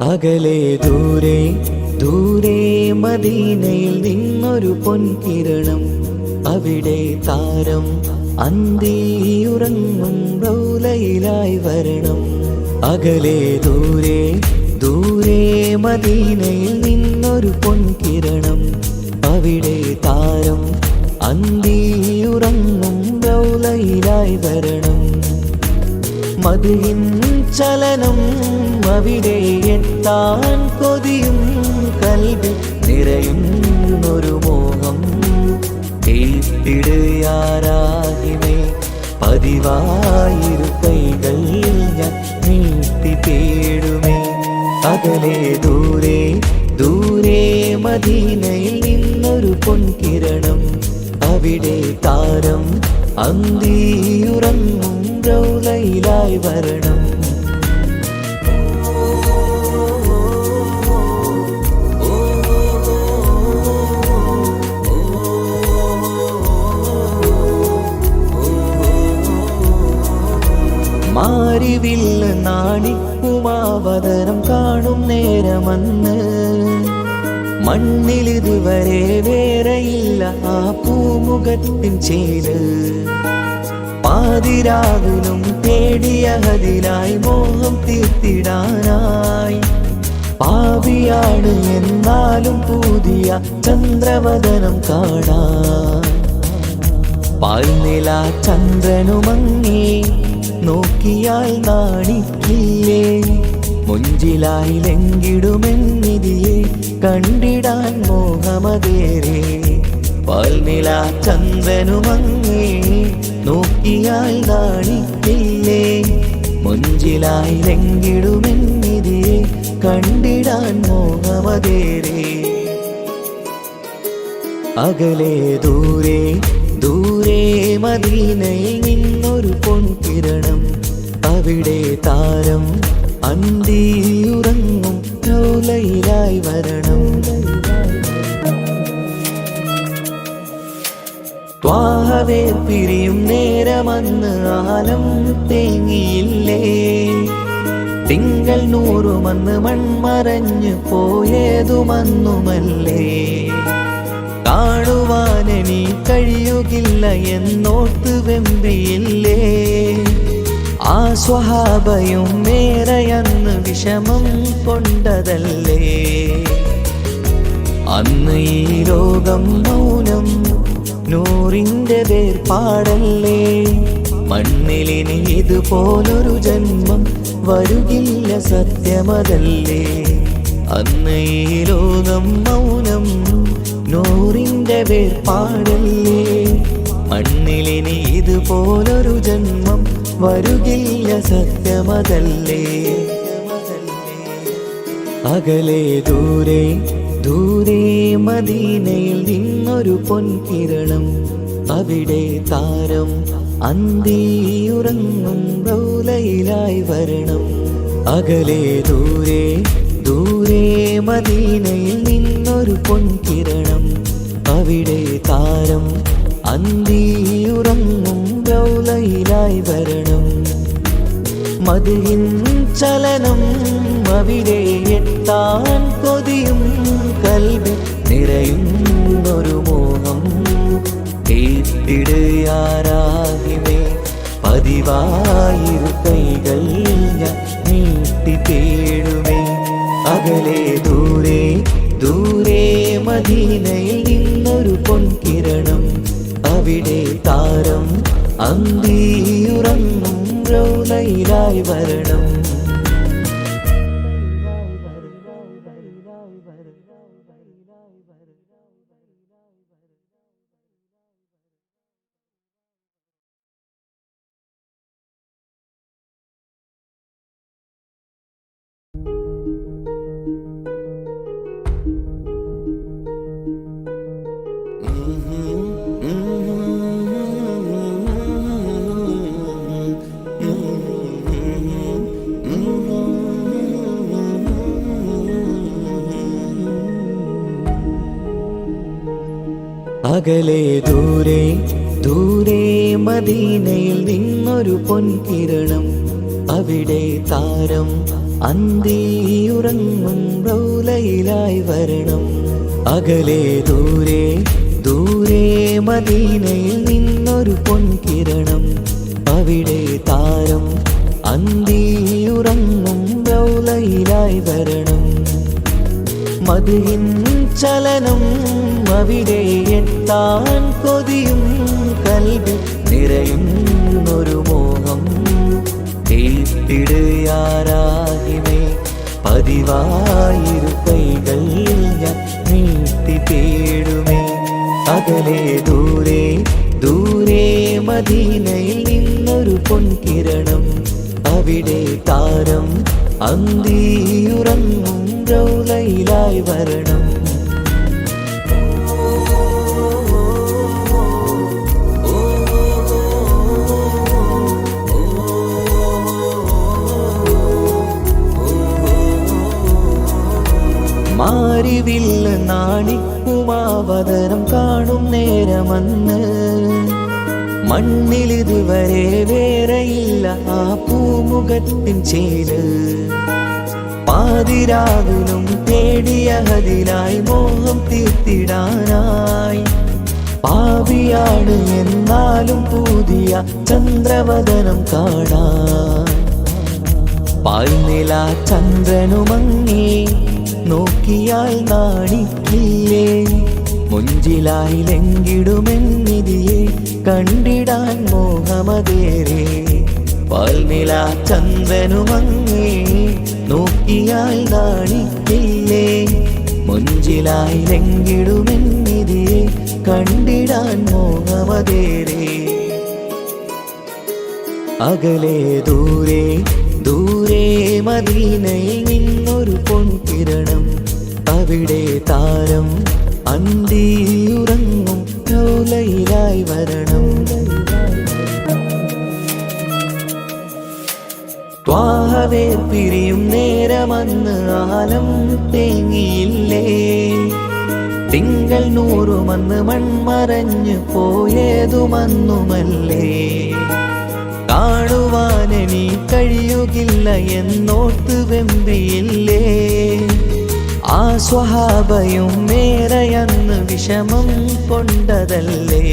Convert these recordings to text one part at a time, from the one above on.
അകലെ ദൂരെ ദൂരെ മദീനയിൽ നിന്നൊരു പൊൻകിരണം, അവിടെ താരം അന്തിയുറങ്ങും റൗലയിലായി വരണം. അകലെ ദൂരെ ദൂരെ മദീനയിൽ നിന്നൊരു പൊൻകിരണം, അവിടെ താരം അന്തിയുറങ്ങും റൗലയിലായി വരണം. മദിഹിൻ ചലനം അവിടെ എത്താൻ കൊതിയും കൽബിൽ നിറയുന്നൊരു മോഹം. കേട്ടിടുയാരാഹിമേ പതിവായിരു കൈകൾ ഞാൻ നീട്ടി തേടുമേ. അകലെ ദൂരെ ദൂരെ മദീനയിൽ നിന്നൊരു പൊൻകിരണം, അവിടെ താരം അന്തിയുറങ്ങും റൗലയിലായി വരണം. മാരിവില്ല നാണിക്കുമാവതരം കാണും നേരമന്ന്, മണ്ണിലിതുവരെ വേറെയില്ല ആ പൂമുഖത്തിൻ ചേര്. പാതിരാവിലും തേടിയ ഹദിലായി മോഹം തീർത്തിടാനായി, പാവിയാണ് എന്നാലും പുതിയ ചന്ദ്രവദനം കാണാൻ. പാൽനില ചന്ദ്രനുമങ്ങി നോക്കിയാൽ നാണിക്കില്ലേ, മുഞ്ചിലായി ലംഘിടുമെന്നിതിയെ കണ്ടിടാൻ മോഹമതേറെ. പാൽനില ചന്ദ്രനുമങ്ങി നോക്കിയാൽ നാണിക്കില്ലേ, മുഞ്ചിലായി ലംഘിടുമെന്നിതിയെ കണ്ടിടാൻ മോഹമതേറെ. അകലെ ദൂരെ ദൂരെ മദീനയിൽ നിന്നൊരു പൊൻകിരണം, അവിടെ താരം അന്തിയുറങ്ങും റൗലയിലായി വരണം. ത്വാഹവേ പിരിയും നേരമന്ന് ആലം തേങ്ങിയില്ലേ, തിങ്കൾ നൂറുമന്ന് മൺമറഞ്ഞു പോയതുമന്നുമല്ലേ. കാണുവാനെനി കഴിയുകില്ല എന്നോർത്ത് വെമ്പിയില്ലേ, ആ സ്വഹാബയും മേറയന്ന് വിഷമം കൊണ്ടതല്ലേ. അന്ന് ഈ ലോകം മൗനം നൂറിൻ്റെ വേർപാടല്ലേ, മണ്ണിലിനി ഇതുപോലൊരു ജന്മം വരുകില്ല സത്യമതല്ലേ. അന്ന് ഈ ലോകം മൗനം നൂറിൻ്റെ വേർപാടല്ലേ, മണ്ണിലിനി ഇതുപോലൊരു ജന്മം വരുകില്ല സത്യമതല്ലേ. അകലെ ദൂരെ ദൂരെ മദീനയിൽ നിന്നൊരു പൊൻകിരണം, അവിടെ താരം അന്തിയുറങ്ങും റൗലയിലായി വരണം. അകലെ ദൂരെ ദൂരെ മദീനയിൽ നിന്നൊരു പൊൻകിരണം, അവിടെ താരം അന്തിയുറങ്ങും റൗലയിലായി വരണം. മദിഹിൻ ചലനം അവിടെ എത്താൻ കൊതിയും കൽബിൽ നിറയുന്നൊരു മോഹം. കേട്ടിടുയാരാഹിമേ പതിവായിരു കൈകൾ ഞാൻ നീട്ടി തേടുമേ. അകലെ ദൂരെ ദൂരെ മദീനയിൽ നിന്നൊരു പൊൻകിരണം, അവിടെ താരം അന്തിയുറങ്ങും റൗലയിലായി വരണം. അകലെ ദൂരെ ദൂരെ മദീനയിൽ നിന്നൊരു പൊൻകിരണം, അവിടെ താരം അന്തിയുറങ്ങും റൗലയിലായി വരണം. അകലെ ദൂരെ ദൂരെ മദീനയിൽ നിന്നൊരു പൊൻകിരണം. അവിടെ താരം അന്തിയുറങ്ങും റൗലയിലായി വരണം. മദ്ഹിൻ ചലനം അവിടെ എത്താൻ കൊതിയും കൽബിൽ നിറയുന്നൊരു മോഹം. കേട്ടിടുയാരാഹിമേ പതിവായിരു കൈകൾ ഞാൻ നീട്ടി തേടുമേ. അകലെ ദൂരെ ദൂരെ മദീനയിൽ നിന്നൊരു പൊൻകിരണം. അവിടെ താരം അന്തിയുറങ്ങും റൗലയിലായി വരണം. മാരിവില്ല് നാണിക്കുമാവതരം കാണും നേരമന്ന് മണ്ണിലിതുവരെ വേറെയില്ല ആ പൂമുഖത്തിൻ ചേര്. പാതിരാവിലും തേടിയ ഹദിലായി മോഹം തീർത്തിടാനായി. പാപിയാണ് എന്നാലും പുതിയ ചന്ദ്രവദനം കാണാൻ. പാൽനില ചന്ദ്രനുമങ്ങി നോക്കിയാൽ നാണിക്കില്ലേ. മുഞ്ചിലായി ലംഘിടുമെന്നിതിയെ കണ്ടിടാൻ മോഹമതേറെ. പാൽനില ചന്ദ്രനുമങ്ങി നോക്കിയാൽ നാണിക്കില്ലേ. മുഞ്ചിലായി ലംഘിടുമെന്നിതിയെ കണ്ടിടാൻ മോഹമതേറെ. അകലെ ദൂരെ ദൂരെ മദീനയിൽ നിന്നൊരു പൊൻകിരണം. അവിടെ താരം അന്തിയുറങ്ങും റൗലയിലായി വരണം. ത്വാഹവേ പിരിയും നേരമന്ന് ആലം തേങ്ങിയില്ലേ. തിങ്കൾ നൂറുമന്ന് മൺമറഞ്ഞു പോയതുമന്നുമല്ലേ. കാണുവാനെനി കഴിയുകില്ല എന്നോർത്ത് വെമ്പിയില്ലേ. ആ സ്വഹാബയും മേറയന്ന് വിഷമം കൊണ്ടതല്ലേ.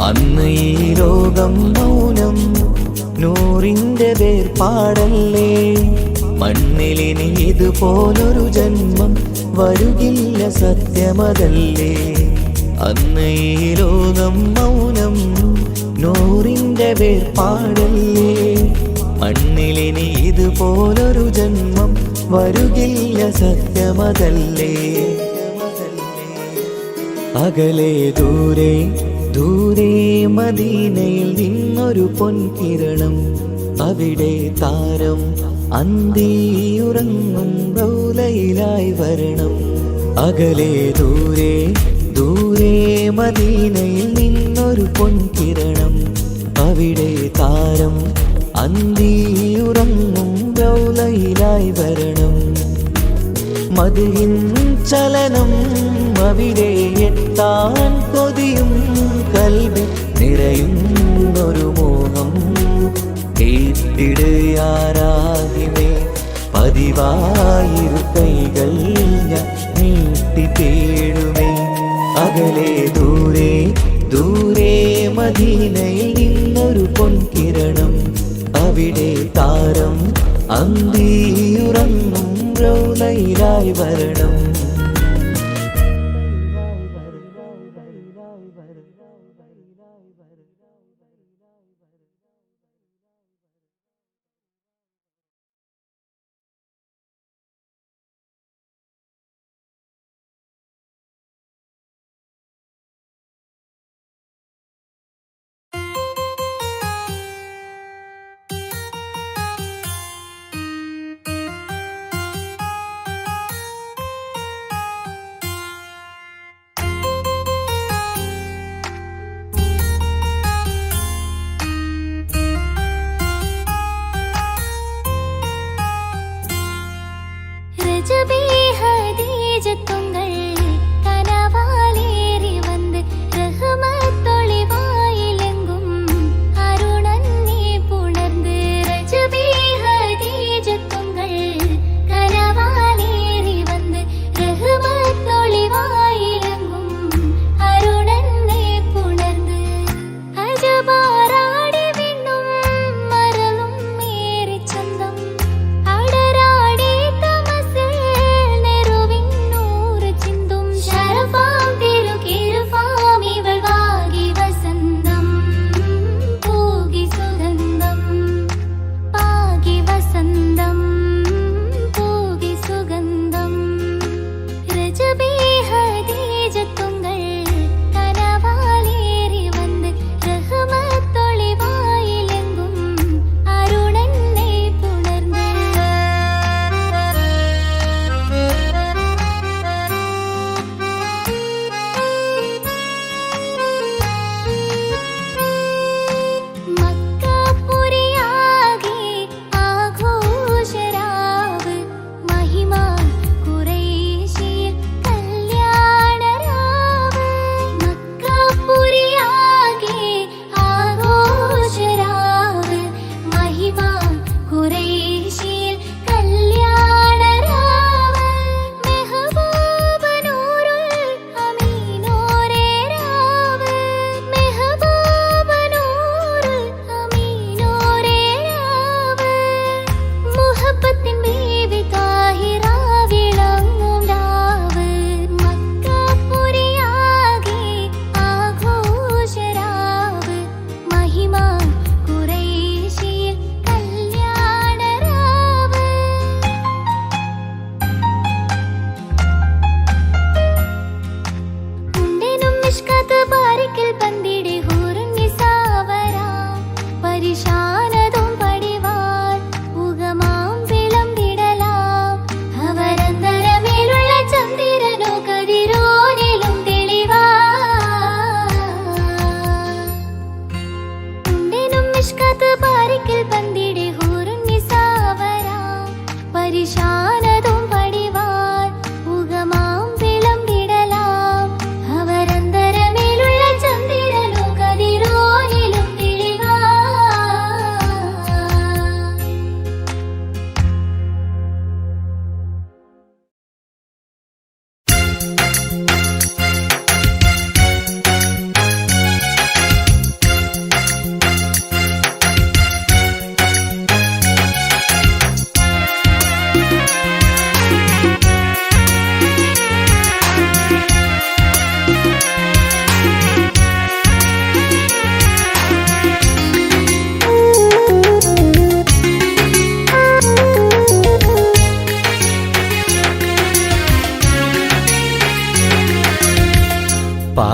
അന്ന് ഈ ലോകം മൗനം നൂറിൻ്റെ വേർപാടല്ലേ. മണ്ണിലിനി ഇതുപോലൊരു ജന്മം വരുകില്ല സത്യമതല്ലേ. അന്ന് ഈ ലോകം മൗനം നൂറിൻ്റെ വേർപാടല്ലേ. മണ്ണിലിനി ഇതുപോലൊരു ജന്മം വരുകില്ല സത്യമതല്ലേ. അകലെ ദൂരെ ദൂരെ മദീനയിൽ നിന്നൊരു പൊൻകിരണം. അവിടെ താരം അന്തിയുറങ്ങും റൗലയിലായി വരണം. അകലെ ദൂരെ ദൂരെ മദീനയിൽ നിന്നൊരു പൊൻകിരണം. അവിടെ താരം അന്തിയുറങ്ങും റൗലയിലായി വരണം. മദ്ഹിൻ ചലനം അവിടെ എത്താൻ കൊതിയും കൽബിൽ നിറയുന്നൊരു മോഹം. കേട്ടിടുയാരാഹിമേ പതിവായിരു കൈകൾ ഞാൻ നീട്ടി തേടുമേ. അകലെ ദൂരെ ദൂരെ മദീനയിൽ നിന്നൊരു പൊൻകിരണം. അവിടെ താരം അന്തിയുറങ്ങും റൗലയിലായി വരണം.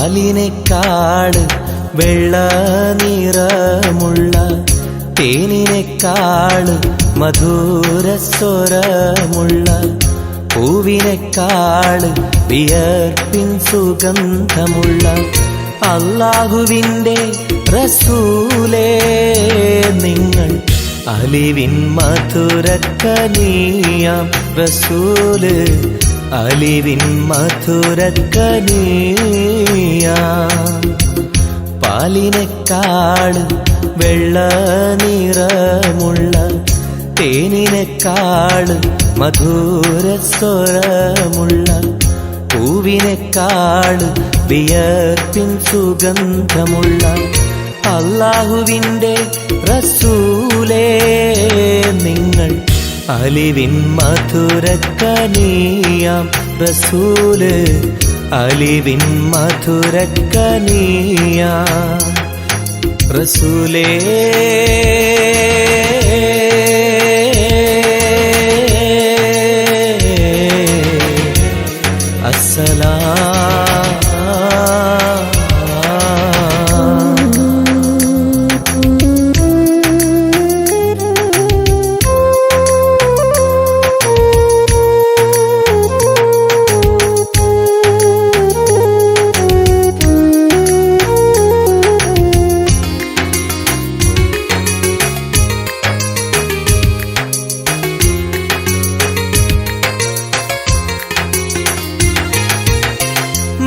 പാലിനേക്കാള് വെള്ള നിറമുള്ള തേനിനേക്കാള് മധുരസ്വരമുള്ള പൂവിനേക്കാള് വിയർപ്പിൻ സുഗന്ധമുള്ള അല്ലാഹുവിൻ്റെ റസൂലേ നിങ്ങൾ അലിവിൻ മധുരക്കനിയാം റസൂല് അലിവിൻ മധുരക്കനിയാം പാലിനേക്കാള് വെള്ള നിറമുള്ള തേനിനേക്കാള് മധുരസ്വരമുള്ള പൂവിനേക്കാള് വിയർപ്പിൻ സുഗന്ധമുള്ള അല്ലാഹുവിൻ്റെ റസൂലേ നിങ്ങൾ അലിവിൻ മധുരക്കനിയാം റസൂല് അലിവിൻ മധുരക്കനിയാം റസൂലേ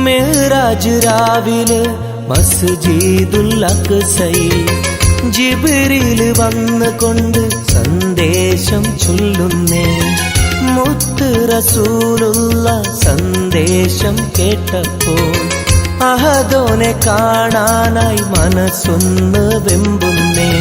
മെഹ്റാജ് രാവിലെ മസ്ജിദുൽ അഖ്സയിൽ ജിബ്രീൽ വന്നുകൊണ്ട് സന്ദേശം ചൊല്ലുന്നേ മുത്ത് റസൂലുള്ള സന്ദേശം കേട്ടപ്പോൾ അഹദോനെ കാണാനായി മനസ്സൊന്ന് വെമ്പുന്നേ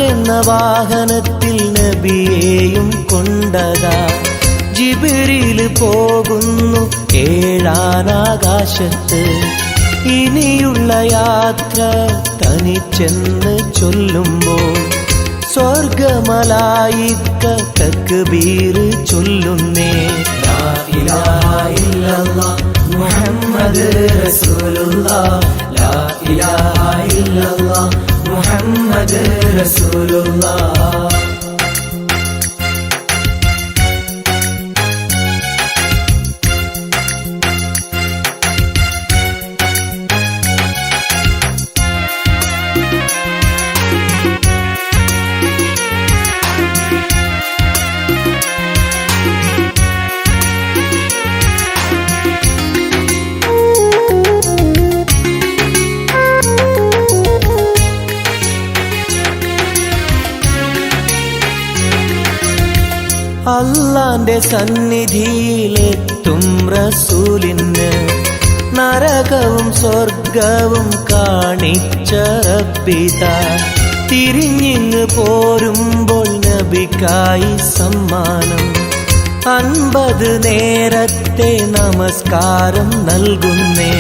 എന്ന വാഹനത്തിൽ നബിയെയും കൊണ്ടതാ ജിബ്രീൽ പോകുന്നു ഏഴാനാകാശത്ത് ഇനിയുള്ള യാത്ര തനിച്ചെന്ന് ചൊല്ലുമ്പോൾ സ്വർഗമലായിക്ക തക്ബീർ ചൊല്ലുന്നേ ലാ ഇലാഹ ഇല്ലല്ലാഹ് മുഹമ്മദ് റസൂലുള്ളാഹ് ലാ ഇലാഹ ഇല്ലല്ലാഹ് മുഹമ്മദ് റസൂലുള്ളാഹ് അല്ലാന്റെ സന്നിധിയിലെത്തും റസൂലിന് നരകവും സ്വർഗവും കാണിച്ച റബ്ബിത തിരിഞ്ഞിങ്ങ് പോരുമ്പോൾ നബിക്കായി സമ്മാനം 50 നേരത്തെ നമസ്കാരം നൽകുന്നേ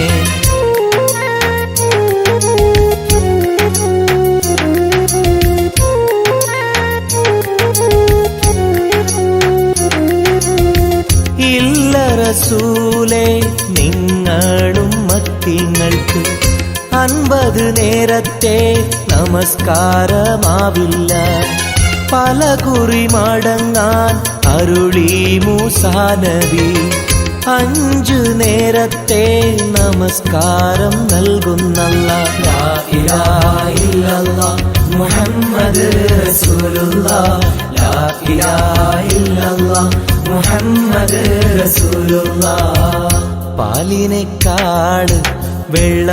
റസൂലേ നിങ്ങളും മത്തിങ്ങൾക്ക് 50 നേരത്തെ നമസ്കാരമാവില്ല പല കുറി മടങ്ങാൻ അരുളി മൂസാ നബി 5 നേരത്തെ നമസ്കാരം നൽകുന്നല്ലാഹ് ലാ ഇലാഹ ഇല്ലല്ലാഹ് മുഹമ്മദ് റസൂലുള്ളാഹ് ലാ ഇലാഹ ഇല്ലല്ലാഹ് മുഹമ്മദ് റസൂലുള്ളാഹ് പാലിനേക്കാള് വെള്ള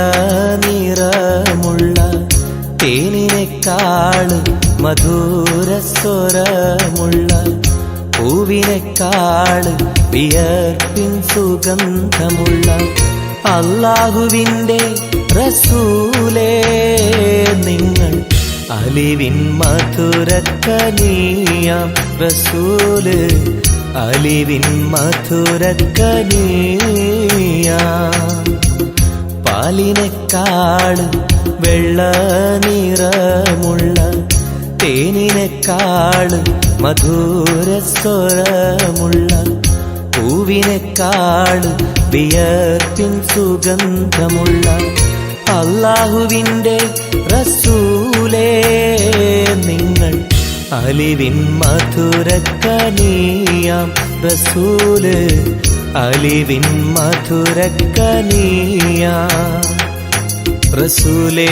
നിറമുള്ള തേനിനേക്കാള് മധുരസ്വരമുള്ള പൂവിനേക്കാള് വിയർപ്പിൻ സുഗന്ധമുള്ള അല്ലാഹുവിൻ്റെ റസൂലേ നിങ്ങൾ അലിവിൻ മധുരക്കനിയാം റസൂല് അലിവിൻ മധുരക്കനിയാം പാലിനെക്കാള് വെള്ള നിറമുള്ള തേനിനെക്കാള് മധുരസ്വരമുള്ള പൂവിനെക്കാള് വിയർപ്പിൻ സുഗന്ധമുള്ള അല്ലാഹുവിൻ്റെ റസൂലേ നിങ്ങൾ അലിവിൻ മധുരക്കനിയാം റസൂല് അലിവിൻ മധുരക്കനിയാം റസൂലേ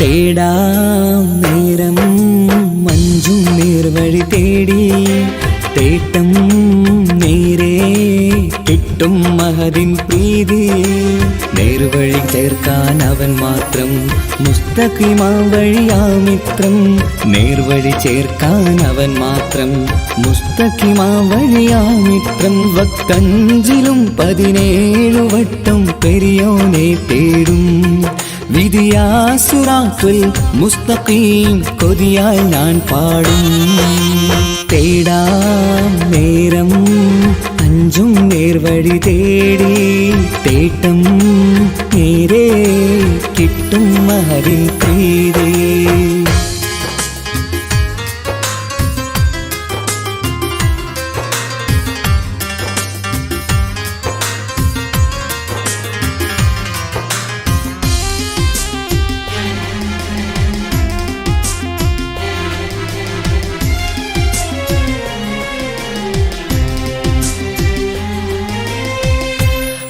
തേടാം നേരം മഞ്ചും നേർവഴി തേടി തേട്ടം നേരെ കിട്ടും മഹദിൻ പ്രീതി നേർവഴി ചേർക്കാൻ അവൻ മാത്രം മുസ്തഖിമാ വഴിയാമിത്രം നേർവഴി ചേർക്കാൻ അവൻ മാത്രം മുസ്തഖിമാ വഴിയാമിത്രം വക്കഞ്ചിലും 17 വട്ടം പെരിയോനെ തേടും വിധിയാ സിറാത്തുൽ മുസ്തഖീം കൊതിയായി ഞാൻ പാടും തേടാം നേരം അഞ്ചും നേർവഴി തേടി തേട്ടം നേരെ കിട്ടും മഹദിൻ പ്രീതി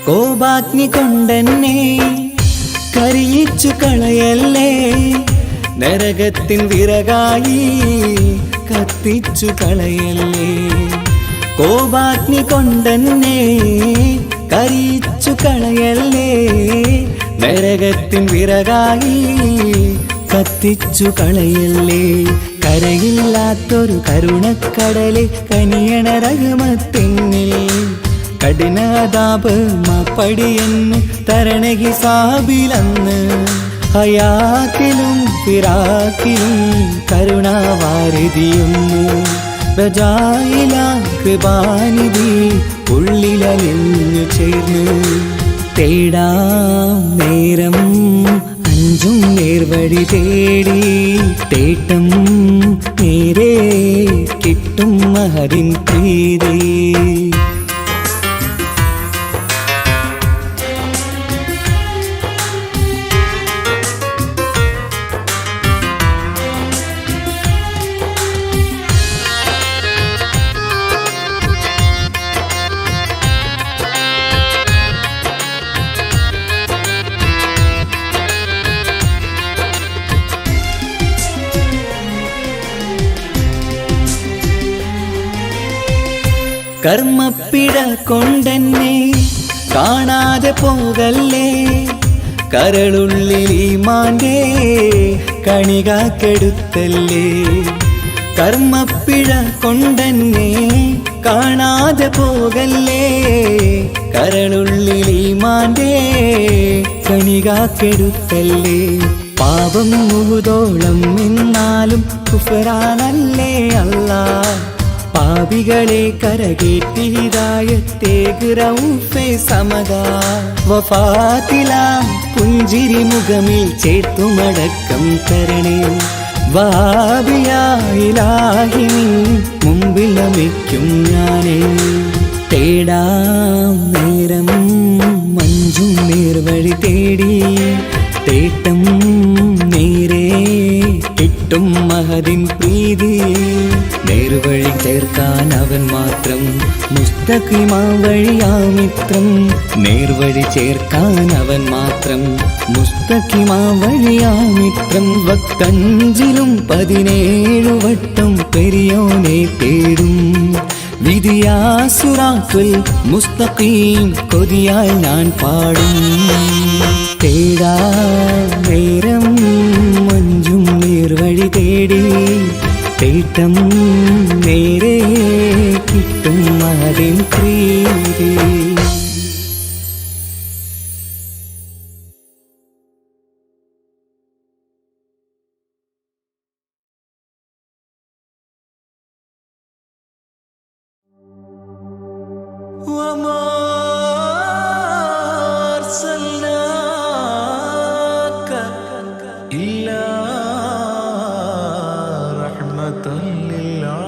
കോപാഗ്നി കൊണ്ടെന്നെ കരിയിച്ചു കളയല്ലേ നരകത്തിൻ വിറകായി കത്തിച്ചു കളയല്ലേ കോപാഗ്നി കൊണ്ടെന്നെ കരിയിച്ചു കളയല്ലേ നരകത്തിൻ വിറകായി കത്തിച്ചു കളയല്ലേ കരയില്ലാത്തൊരു കരുണക്കടലെ കനിയണ റഹ്മത്തിന്നിൽ കഠിനതാപ് മാപ്പടിയെന്ന് തരണ ഹിസാബിലന്ന് ഹയാത്തിലും ഫിറാക്കിലും കരുണാവാരിതിയൊന്നു പ്രജായില കൃപാനിധി ഉള്ളിലലിഞ്ഞു ചേർന്ന് തേടാം നേരം അഞ്ചും നേർവഴി തേടി തേട്ടം നേരെ കിട്ടും മഹദിൻ പ്രീതി കർമ്മപ്പിഴ കൊണ്ടെന്നെ കാണാതെ പോകല്ലേ കരളുള്ളിൽ ഈമാന്റെ കണികാക്കെടുത്തല്ലേ കർമ്മപ്പിഴ കൊണ്ടെന്നെ കാണാതെ പോകല്ലേ കരളുള്ളിൽ ഈമാന്റെ കണികാക്കെടുത്തല്ലേ പാപം മുഹുദോളം എന്നാലും കുഫറാനല്ലേ അല്ലാ പാപികളെ കരകേറ്റി ഹിദായത്തേക് റഊഫേ സമദാ വഫാത്തില പുഞ്ചിരി മുഖമിൽ ചേർത്തുമടക്കം തരണേ വഹാബിയായിലാഹി മുമ്പിൽ നമിക്കും ഞാനേ തേടാം നേരം മഞ്ചും നേർവഴി തേടി തേട്ടം നേരെ കിട്ടും മഹദിൻ പ്രീതി നേർവഴി ചേർക്കാൻ അവൻ അവൻ മാത്രം. മുസ്തഖിമാ വഴിയാ മിത്രം, നേർവഴി ചേർക്കാൻ അവൻ മാത്രം. മുസ്തഖിമാ വഴിയാ മിത്രം, വക്തഞ്ചിലും 17 വട്ടം പെരിയോനെ തേടും. വിധിയാ സിറാത്തുൽ മുസ്തഖീം കൊതിയാൽ ഞാൻ പാടും. തേടാ നേരം മഞ്ചും നേർവഴി തേടി, തേട്ടം നേരെ കിട്ടും അതിൻ പ്രീതി. وما أرسلناك إلا رحمة للعالمين.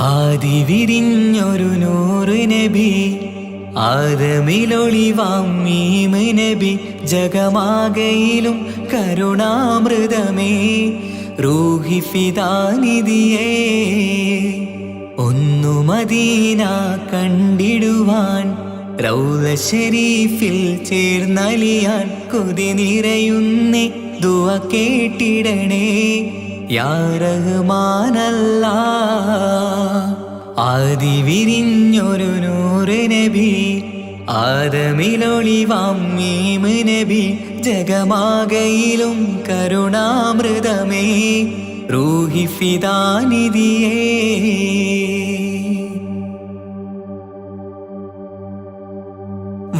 ആദി വിരിഞ്ഞൊരു നൂറ് നബി, ആദമിലൊളിവാം മീമ് നബി, ജഗമാകയിലും കരുണാമൃതമേ റൂഹി ഫിദാനിധിയേ. ഒന്നു മദീന കണ്ടിടുവാൻ, റൗള ശരീഫിൽ ചേർന്നലിയാൻ കൊതി നിറയുന്നേ ദുആ കേട്ടിടണേ യാ റഹ്മാനല്ലാഹ്. ആദി വിരിഞ്ഞൊരു നൂറ് നബി, ആദമിലൊളിവാം മീമ് നബി, ജഗമാകയിലും കരുണാമൃതമേ റൂഹി ഫിദാനിധിയേ.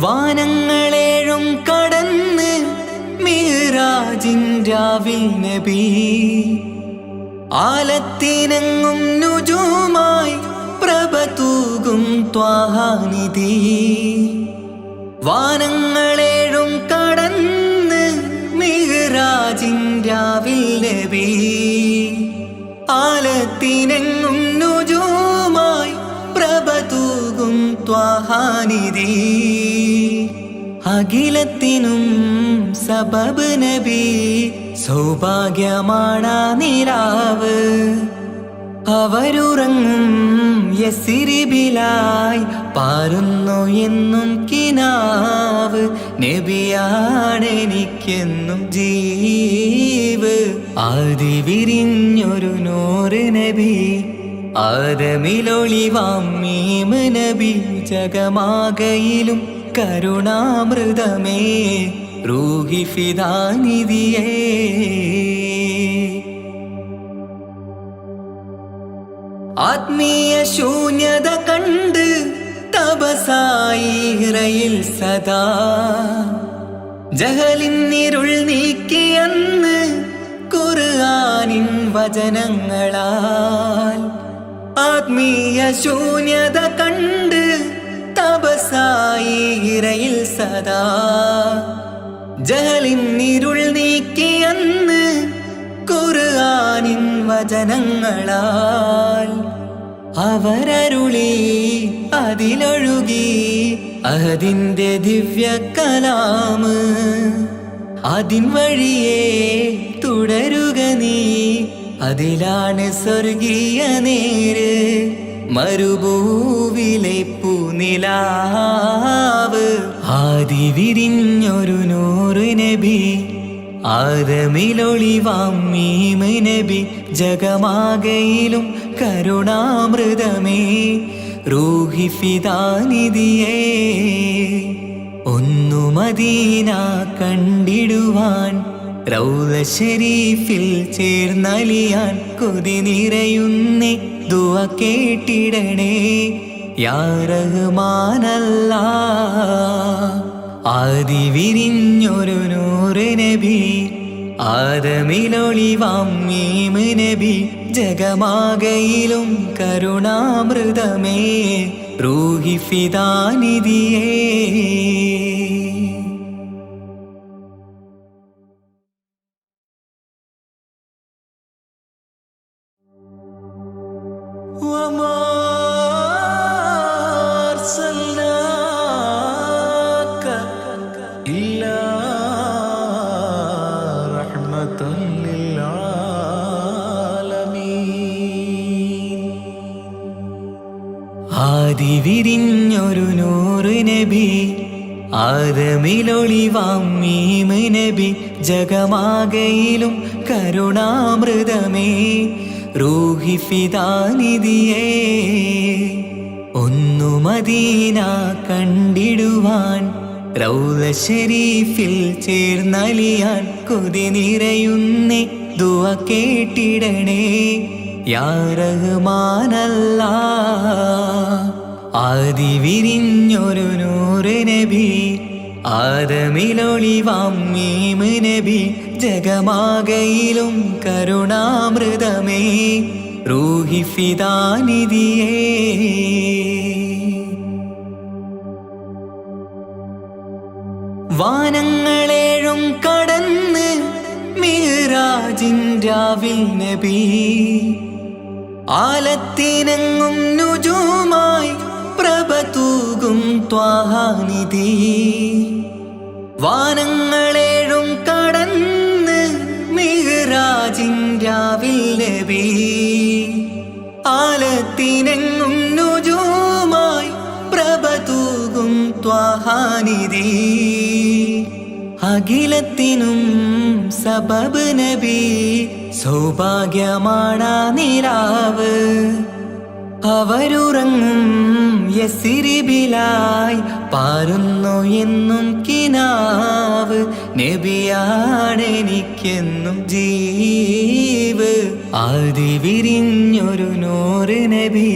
വാനങ്ങളേഴും കടന്ന് മിഅ്റാജിൻ രാവിൽ നബി, ആലത്തിനെങ്ങും നുജൂമായി പ്രഭ തൂകും ത്വാഹാനിധി. വാനങ്ങളേഴും കടന്ന് മിഅ്റാജിൻ രാവിൽ നബി, ആലത്തിനെങ്ങും നുജൂമായി പ്രഭ തൂകും ത്വാഹാനിധി. അഖിലത്തിനും സബബ് നബി, സൗഭാഗ്യമാണാ നിലാവ്. അവരുറങ്ങും യസിരിബിലായി പാരുന്നു എന്നും കിനാവ്. നബിയാണെനിക്കെന്നും ജീവ്. ആദി വിരിഞ്ഞൊരു നൂറ് നബി, ആദമിലൊളിവാം മീമ് നബി, ജഗമാകയിലും കരുണാമൃതമേ റൂഹി ഫിദാനിധിയേ. ആത്മീയ ശൂന്യത കണ്ട് തപസായി ഇറയിൽ സദാ, ജഹലിന്നിരുൾ നീക്കിയന്ന് ഖുർആനിൻ വചനങ്ങളാൽ. ആത്മീയ ശൂന്യത കണ്ട് തപസായി ഇറയിൽ സദാ, ജഹലിന്നിരുൾ നീക്കിയന്ന് ഖുർആനിൻ വചനങ്ങളാൽ. അവരരുളി അതിലൊഴുകി അഹദിന്റെ ദിവ്യ കലാമ്. അതിൻ വഴിയേ തുടരുക നീ, അതിലാണ് സ്വർഗീയ നേര്. മരുഭൂവിലെ പൂനിലാവ്. ആദി വിരിഞ്ഞൊരു നൂറ് നബി, ആദമിലൊളിവാം മീമ് നബി, ജഗമാകയിലും കരുണാമൃതമേ റൂഹി ഫിദാനിധിയേ. ഒന്നു മദീന കണ്ടിടുവാൻ, റൗള ശരീഫിൽ ചേർന്നലിയാൻ കൊതി നിറയുന്നേ ദുആ കേട്ടിടണേ യാ റഹ്മാനല്ലാഹ്. ആദി വിരിഞ്ഞൊരു നൂറ് നബി, ആദമിലൊളിവാം മീമ് നബി, ജഗമാകയിലും കരുണാമൃതമേ റൂഹി ഫിദാനിധിയേ. وما أرسلناك إلا رحمة للعالمين. ആദി വിരിഞ്ഞൊരു നൂറ് നബി ആദമിലൊളിവാം മീമ് നബി ജഗമാകയിലും കരുണാമൃതമേ റൂഹി ഫിദാനിധിയേ ഒന്നു മദീന കണ്ടിടുവാൻ റൗള ശരീഫിൽ ചേർന്നലിയാൻ കൊതി നിറയുന്നേ ദുആ കേട്ടിടണേ യാ റഹ്മാനല്ലാ ആദി വിരിഞ്ഞൊരു നൂറ് നബി ആദമിലൊളിവാം മീമ് നബി ജഗമാകയിലും കരുണാമൃതമേ റൂഹി ഫിദാനിധിയേ വാനങ്ങളേഴും കടന്ന് മിഹ്റാജിൻ രാവിൽ നബി ആലത്തിനെങ്ങും നുജൂമായി പ്രഭ തൂകും ത്വാഹാനിധി വാനങ്ങളേഴും കടന്ന് മിഹ്റാജിൻ രാവിൽ നബി ആലത്തിനെങ്ങും നുജൂമായി പ്രഭ തൂകും ത്വാഹാനിധി അഖിലത്തിനും സബബ് നബി സൗഭാഗ്യമാണാ നിലാവ് അവരുറങ്ങും യസിരിബിലായി പാരുന്നു എന്നും കിനാവ് നബിയാണെനിക്കെന്നും ജീവ് ആദി വിരിഞ്ഞൊരു നൂറ് നബി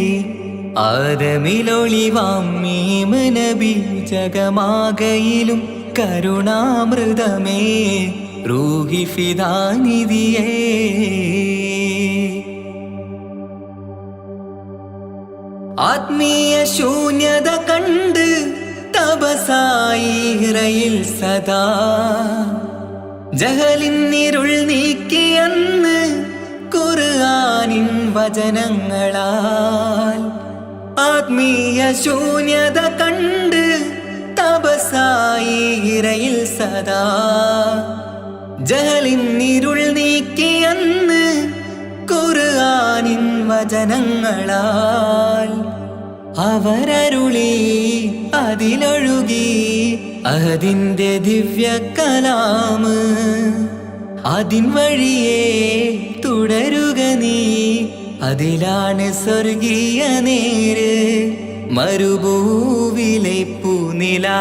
ആദമിലൊളിവാം മീമ് നബി ജഗമാകയിലും കരുണാമൃതമേ റൂഹി ഫിദാനിധിയേ ആത്മീയ ശൂന്യത കണ്ട് തപസായി ഇറയിൽ സദാ ജഹലിന്നിരുൾ നീക്കിയന്ന് ഖുർആനിൻ വചനങ്ങളാൽ ആത്മീയ ശൂന്യത കണ്ട് തപസായി ഇറയിൽ സദാ ജഹലിന്നിരുൾ നീക്കിയന്ന് ഖുർആനിൻ വചനങ്ങളാൽ അവരരുളി അതിലൊഴുകി അതിൻ്റെ ദിവ്യ കലാമ് അതിൻ വഴിയേ തുടരുക നീ അതിലാണ് സ്വർഗീയ നേര് മരുഭൂവിലെ പൂനിലാവ്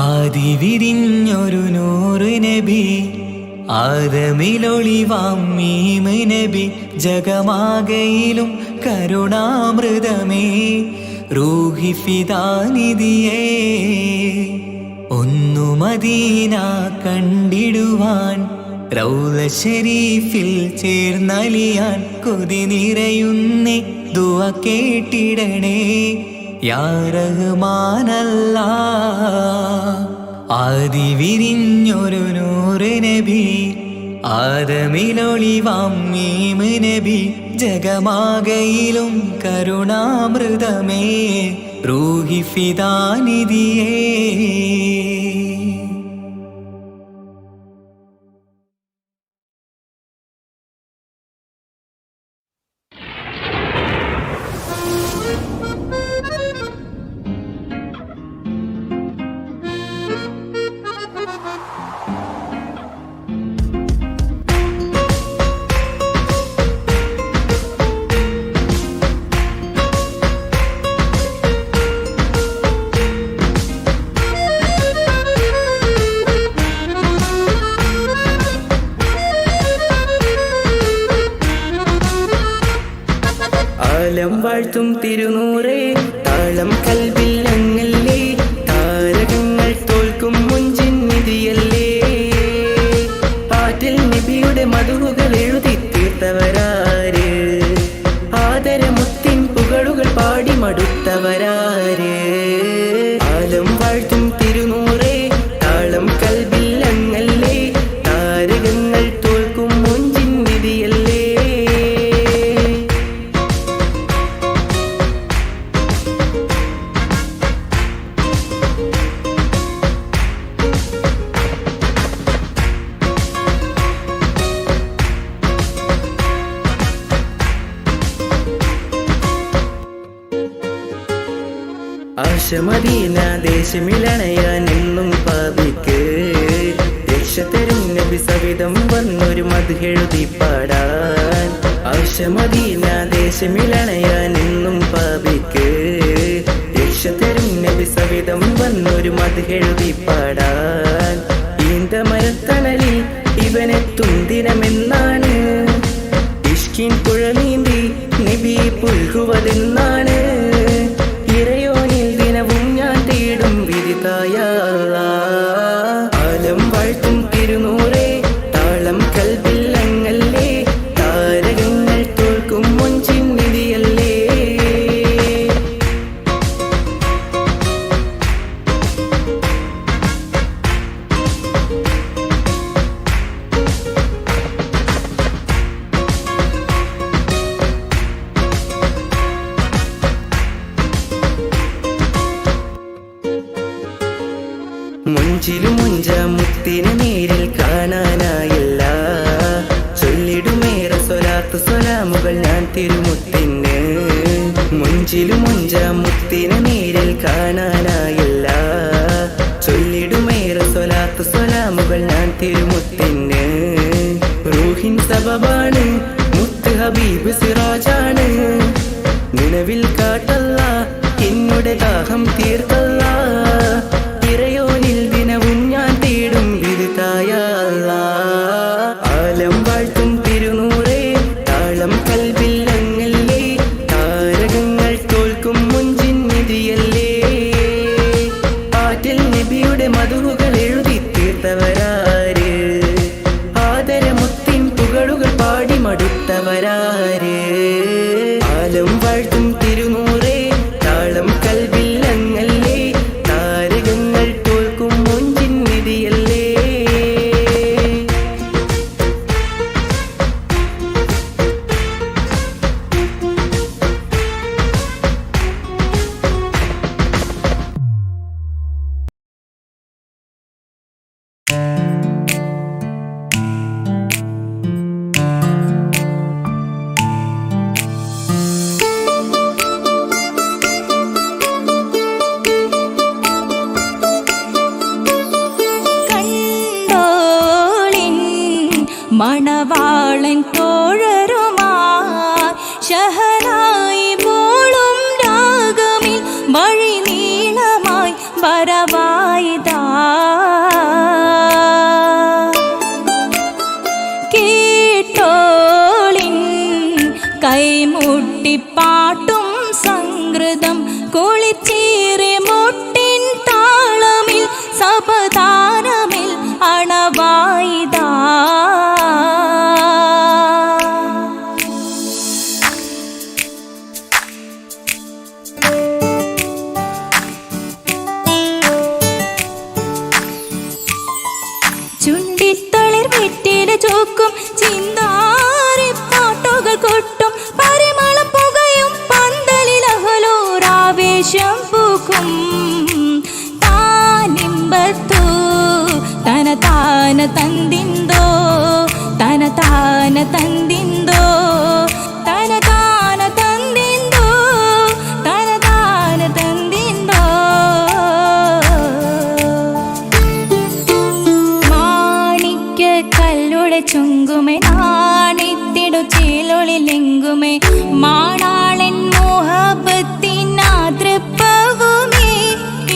ആദി വിരിഞ്ഞൊരു നൂറ് നബി ആദമിലൊളിവാം മീമ് നബി ജഗമാകയിലും കരുണാമൃതമേ റൂഹി ഫിദാനിധിയേ ഒന്നു മദീന കണ്ടിടുവാൻ റൗള ശരീഫിൽ ചേർന്നലിയാൻ കൊതി നിറയുന്നേ ദുആ കേട്ടിടണേ യാ റഹ്മാനല്ലാ ആദി വിരിഞ്ഞൊരു നൂറ് നബി ആദമിലൊളിവാം മീമ് നബി ജഗമാകയിലും കരുണാമൃതമേ റൂഹി ഫിദാനിധിയേ കാലം വാഴ്ത്തും തിരുനൂറേ താളം കൽവിൽ അങ്ങല്ലേ താരകങ്ങൾ തോൽക്കും മുഞ്ചിൻ നിധിയല്ലേ പാട്ടിൽ നബിയുടെ മധുകൾ എഴുതി തീർത്തവരാര് ആദരമുത്തിൻ പുകളുകൾ പാടി മടുത്തവരാര് കാലം വാഴ്ത്തും തിരുനൂറേ താളം കൽവിൽ അങ്ങല്ലേ താരകങ്ങൾ തോൽക്കും മുഞ്ചിൻ നിധിയല്ലേ ആശമദീന ദേശമിലണയാൻ എന്നും പാപിക്ക് രക്ഷ തരും നബി സവിധം വന്നൊരു മദ്ഹെഴുതി പാടാൻ. ആശമദീന ദേശമിലണയാൻ എന്നും പാപിക്ക് രക്ഷ തരും നബി സവിധം വന്നൊരു മദ്ഹെഴുതി പാടാൻ. ഈന്ത മരത്തണലിൽ ഇവനെത്തും ദിനമെന്നാണ് ഇഷ്കിൻ പുഴ നീന്തി നബി പുൽകുവതെന്നാണ്. ഇറയോനിൽ ദിനവും ഞാൻ തേടും വിധിതായ ആലം വാഴ്ത്തും തിരുനൂറേ താളം കൽബില്ലങ്ങല്ലേ താരകങ്ങൾ തോൽക്കും മുഞ്ചിൻ നിധിയല്ലേ. മുഞ്ചിലും മുഞ്ച മുത്തിനെ നേരിൽ കാണാനായില്ല ചൊല്ലിടുമേറെ സ്വലാത്ത് സ്വലാമുകൾ ഞാൻ തിരുമുത്തിന്. മുഞ്ചിലും മുഞ്ച മുത്തിനെ നേരിൽ കാണാനായില്ല ചൊല്ലിടുമേറെ സ്വലാത്ത് സ്വലാമുകൾ ഞാൻ തിരുമുത്തിന്. റൂഹിൻ സബബാണ് മുത്ത് ഹബീബ് സിറാജാണ് നിലവിൽ കാട്ടല്ല എന്നുടെ ദാഹം തീർത്തല്ല. ഇറയോനിൽ ദിനവും ഞാൻ തേടും വിധിതായ ആലം വാഴ്ത്തും തിരുനൂറേ താളം കൽബില്ലങ്ങല്ലേ താരകങ്ങൾ തോൽക്കും മുഞ്ചിൻ നിധിയല്ലേ. ആറ്റിൽ നബിയുടെ മധുകൾ എഴുതി തീർത്തവരാര് ആദരമുത്തിൻ പുകളുകൾ പാടി മടുത്തവരാര്. ആലം വാഴ്ത്തും തിരുനൂറേ താളം കൽബില്ലങ്ങല്ലേ താരകങ്ങൾ തോൽക്കും മുഞ്ചിൻ നിധിയല്ലേ. മണവാളൻ തോഴരുമാ ശഹനായി പോളും രാഗമിൽ വഴി നീളമായി വരവായിതാ. കേട്ടോളിൻ കൈമുട്ടിപ്പാട്ടും സംഗൃതം കുളിച്ചേറി മുട്ടിൻ താളമിൽ സപതാരമിൽ അണവായിതാ. ചുണ്ടിത്തളിർ വെറ്റില ചോക്കും ചിന്താരി പാട്ടുകൾ കൊട്ടും പരിമളം പുകയും പന്തലിൽ അഹലോരാവേശം പൂക്കും. താനിമ്പത്തു തന താന തന്തിന്തോ തന താന തന്തിന്തോ തന താന തന്തിന്തോ തന താന തന്തിന്തോ. മാണിക്യ കല്ലുടെ ചുങ്കുമേ നാണിത്തിടു ചീലൊളിലെങ്കുമേ മാണാളൻ മോഹബത്തിൻ ആതൃപ്പവുമേ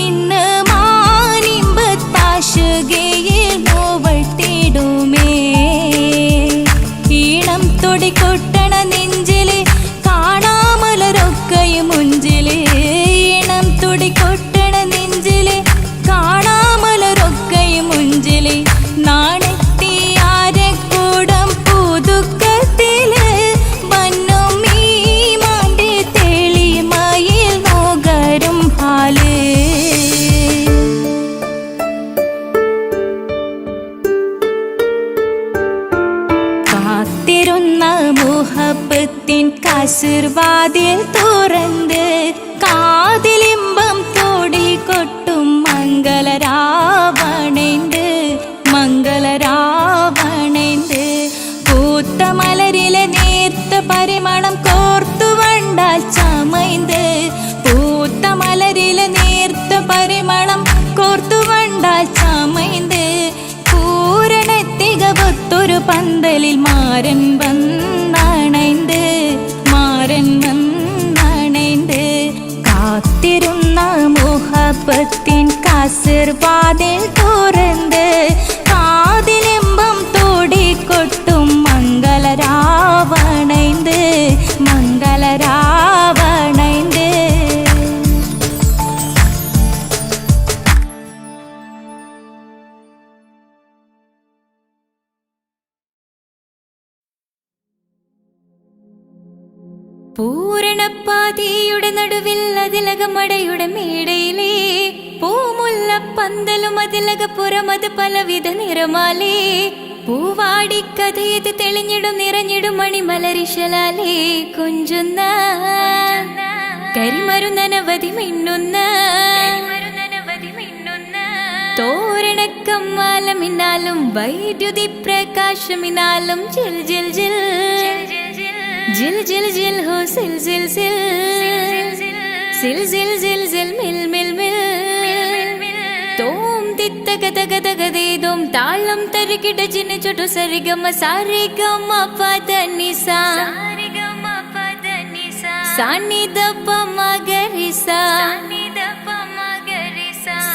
ഇന്ന് മാനിമ്പത്താശുകയിൽ നോവട്ടിടുമേ. ഈണം തുടികൊട്ടണ നെഞ്ചില് കാണാമലരൊക്കെയും മുഞ്ചില്. ഈണം തുടികൊട്ടണ നെഞ്ചില് കാണാമലരൊക്കെയും മുഞ്ചില്. നാണത്തിയാരക്കൂടം പുതുക്കത്തില് വന്നും ഈ മാന്റെ തെളിമയിൽ നോകരും ഹാല്. കാത്തിരുന്ന മുഹബത്തിൻ കസിർവാതിൽ തുറന്ന് மாறன் வந்தணைந்து மாறன் வந்தணைந்து കാത്തിരുന്ന മുഹബത്തിൻ കാസിർവാതിൽ തുറന്ന് കാതിലിമ്പം തോടിക്കൊട്ടും മംഗളരാവണൈந்து മംഗളരാവണൈந்து പൂരണപ്പാതിയുടെ നടുവിൽ അതിലകമടയുടെ മേടയിലേ പൂമുല്ല പന്തലും അതിലകപ്പുറമത് പലവിധ നിറമാലേ പൂവാടിക്കഥയത് തെളിഞ്ഞിടും നിറഞ്ഞിടും മണിമലരിശലാലേ കുഞ്ചുന്ന കരിമരുന്നനവധി മിന്നുന്ന തോരണക്കമ്മാലമിന്നാലും വൈദ്യുതി പ്രകാശമിന്നാലും ജിൽ ജിൽ ജിൽ ജിൽ ജിൽ ജിൽ ഹോ സിൽ സിൽ സിൽ സിൽ സിൽ സിൽ സിൽ മിൽ മിൽ മിൽ തോം തിത്തക തക തക ദേദോം താളം തരികിട ജിന ചൊട്ടു സരിഗമ സാരിഗമ പദ നിസ സാനിദ പമ ഗരിസ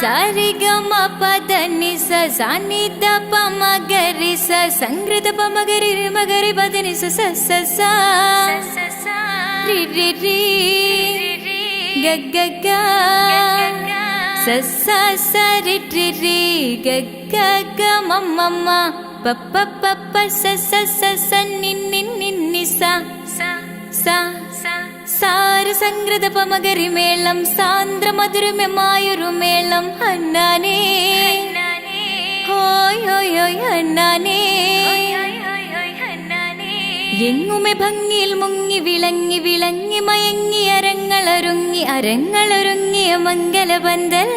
സാരിഗമ പദ നിസ സാനിദ പമ ഗരിസ സംഗൃത പമ ഗരി മഗരി പദ നിസ സ സ സ രി രി രി ഗ ഗ ഗ സ സ സ രി രി രി ഗ ഗ ഗ മ മ മ പ പ പ പ സ സ സ സ നി നി നി നി സ സ സാര സംഗൃത പമഗരി മേളം സാന്ദ്ര മധുരമമായൊരു മേളം ഹന്നാനേ ഹോയ് ഹോയ് ഹോയ് ഹന്നാനേ എങ്ങുമെ ഭംഗിയിൽ മുങ്ങി വിളങ്ങി വിളങ്ങി മയങ്ങി അരങ്ങളൊരുങ്ങിയ മംഗലപന്തൽ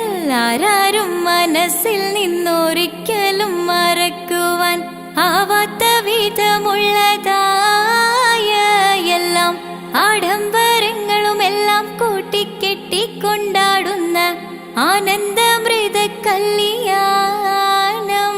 ആരാരും മനസ്സിൽ നിന്നൊരിക്കലും മറക്കുവാൻ ആവാത്ത വിധമുള്ളതായ എല്ലാം ആഡംബരങ്ങളുമെല്ലാം കൂട്ടിക്കെട്ടിക്കൊണ്ടാടുന്ന ആനന്ദമൃത കല്യാണം.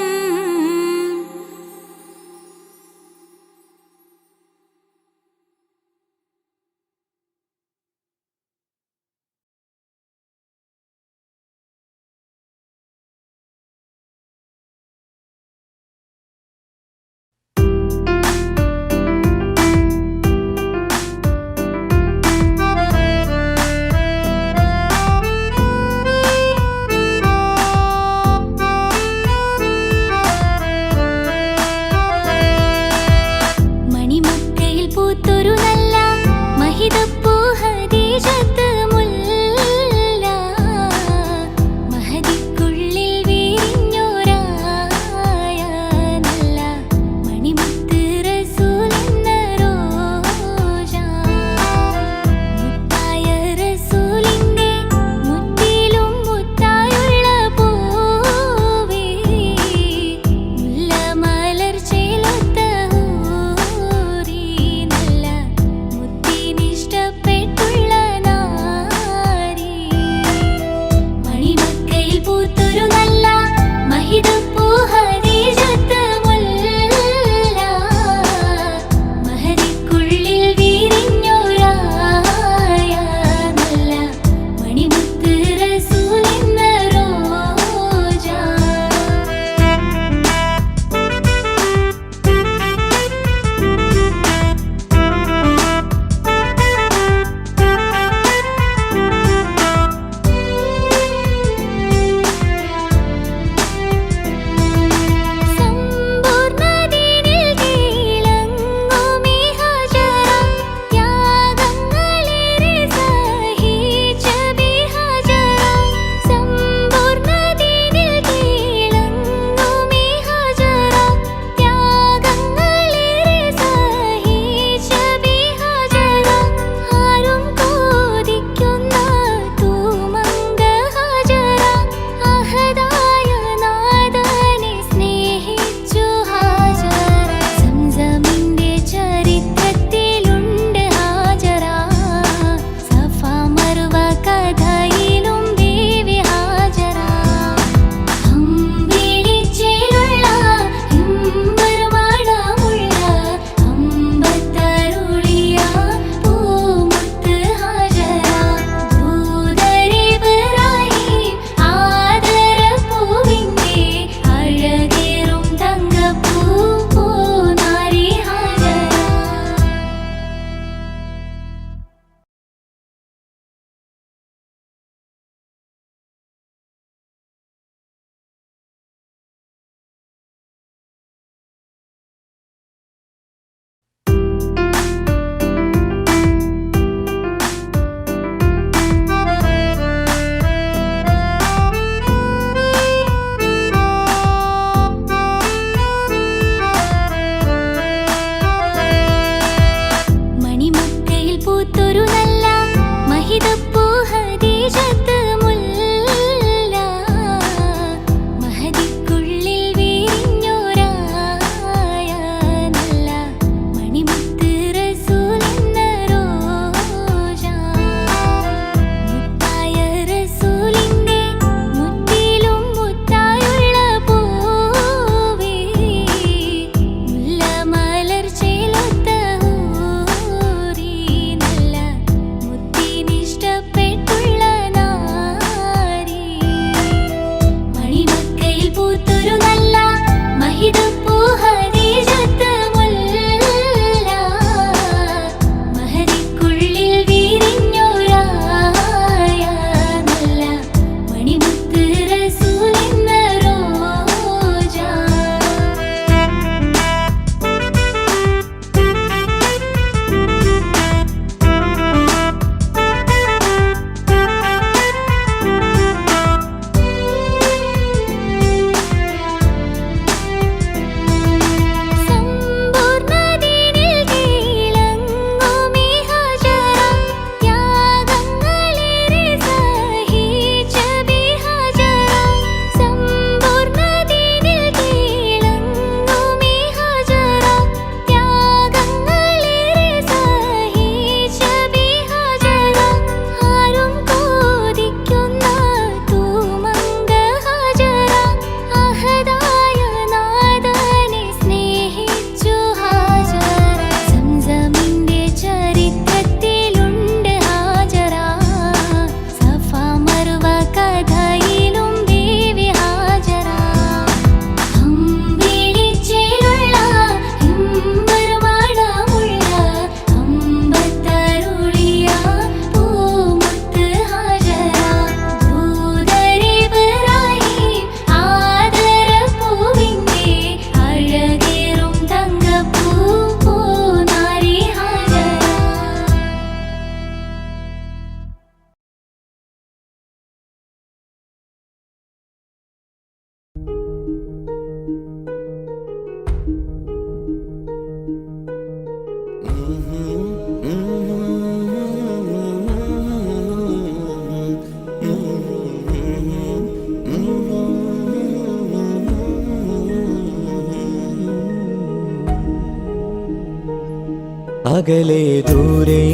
അകലെ ദൂരെ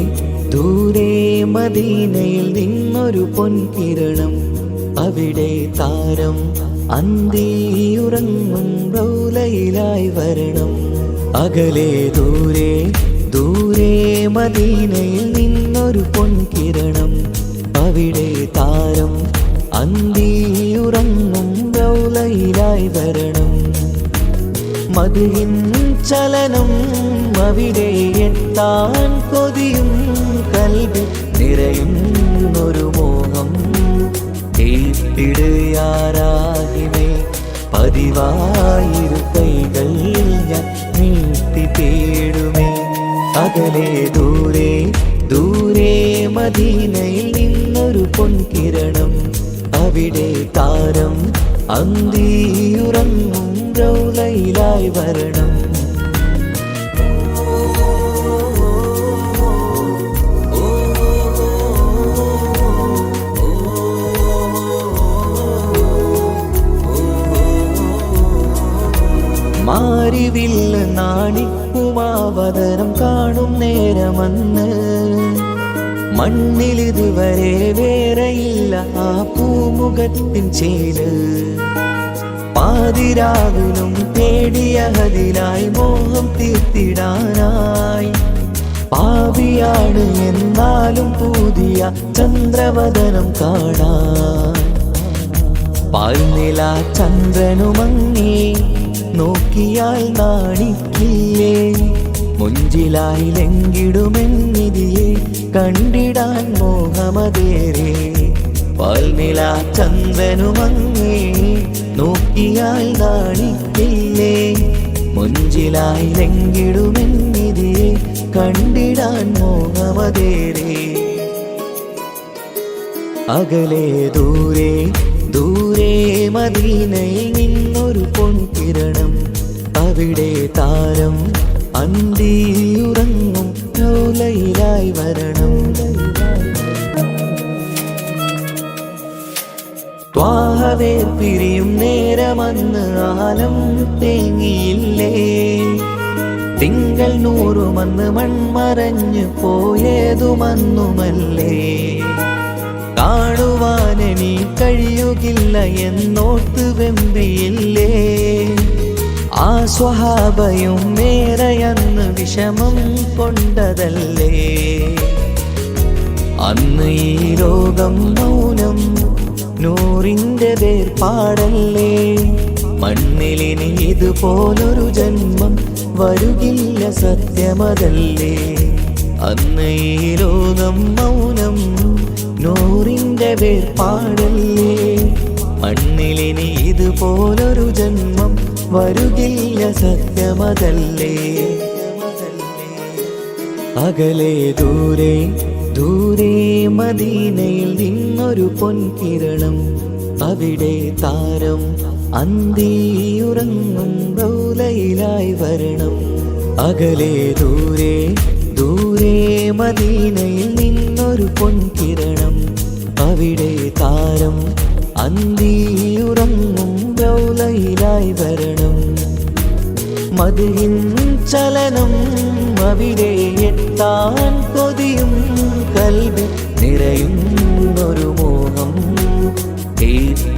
ദൂരെ മദീനയിൽ നിന്നൊരു പൊൻകിരണം, അവിടെ താരം അന്തിയുറങ്ങും റൗലയിലായി വരണം. അകലെ ദൂരെ ദൂരെ മദീനയിൽ നിന്നൊരു പൊൻകിരണം, അവിടെ താരം അന്തിയുറങ്ങും റൗലയിലായി വരണം. മദിഹിൻ ചലനം അവിടെ എത്താൻ കൊതിയും കൽബിൽ നിറയുന്നൊരു മോഹം. കേട്ടിടുയാരാഹിമേ പതിവായിരു കൈകൾ ഞാൻ നീട്ടി തേടുമേ. അകലെ ദൂരെ ദൂരെ മദീനയിൽ നിന്നൊരു പൊൻകിരണം, അവിടെ താരം അന്തിയുറങ്ങും റൗലയിലായി വരണം. മാരിവില്ല് നാണിക്കുമാവതരം കാണും നേരമന്ന്, മണ്ണിലിതുവരെ വേറെയില്ല ആ പൂമുഖത്തിൻ ചേല്. പാതിരാവിലും തേടിയ ഹദിലായി മോഹം തീർത്തിടാനായി, പാപിയാണ് എന്നാലും പുതിയ ചന്ദ്രവദനം കാണാൻ. പാൽനില ചന്ദ്രനുമങ്ങി നോക്കിയാൽ നാണിക്കില്ലേ, മുഞ്ചിലായി ലംഘിടുമെന്നിതിയെ കണ്ടിടാൻ മോഹമതേറെ. പാൽനില ചന്ദ്രനുമങ്ങി നോക്കിയാൽ നാണിക്കില്ലേ, മുഞ്ചിലായി ലംഘിടുമെന്നിതിയെ കണ്ടിടാൻ മോഹമതേറെ. അകലെ ദൂരെ ദൂരെ മദീനയിൽ നിന്നൊരു പൊൻകിരണം, അവിടെ താരം അന്തിയുറങ്ങും റൗലയിലായി വരണം. ത്വാഹവേ പിരിയും നേരമന്ന് ആലം തേങ്ങിയില്ലേ, തിങ്കൾ നൂറുമന്ന് മൺമറഞ്ഞു പോയതുമന്നുമല്ലേ. കാണുവാനെനി കഴിയുകില്ല എന്നോർത്ത് വെമ്പിയില്ലേ, ആ സ്വഹാബയും മേറയന്ന് വിഷമം കൊണ്ടതല്ലേ. അന്ന് ഈ ലോകം മൗനം നൂറിൻ്റെ വേർപാടല്ലേ, മണ്ണിലിനി ഇതുപോലൊരു ജന്മം വരുകില്ല സത്യമതല്ലേ. അന്ന് ഈ ലോകം മൗനം നൂറിൻ്റെ വേർപാടല്ലേ, മണ്ണിലിനി ഇതുപോലൊരു ജന്മം വരുകില്ല സത്യമതല്ലേ. അകലെ ദൂരെ ദൂരെ മദീനയിൽ നിന്നൊരു പൊൻകിരണം, അവിടെ താരം അന്തിയുറങ്ങും റൗലയിലായി വരണം. അകലെ ദൂരെ ദൂരെ മദീനയിൽ നിന്നൊരു പൊൻകിരണം, അവിടെ താരം അന്തിയുറങ്ങും റൗലയിലായി വരണം. മദിഹിൻ ചലനം അവിടെ എത്താൻ കൊതിയും കൽബിൽ നിറയുന്നൊരു മോഹം. കേട്ടിടുയാരാഹിമേ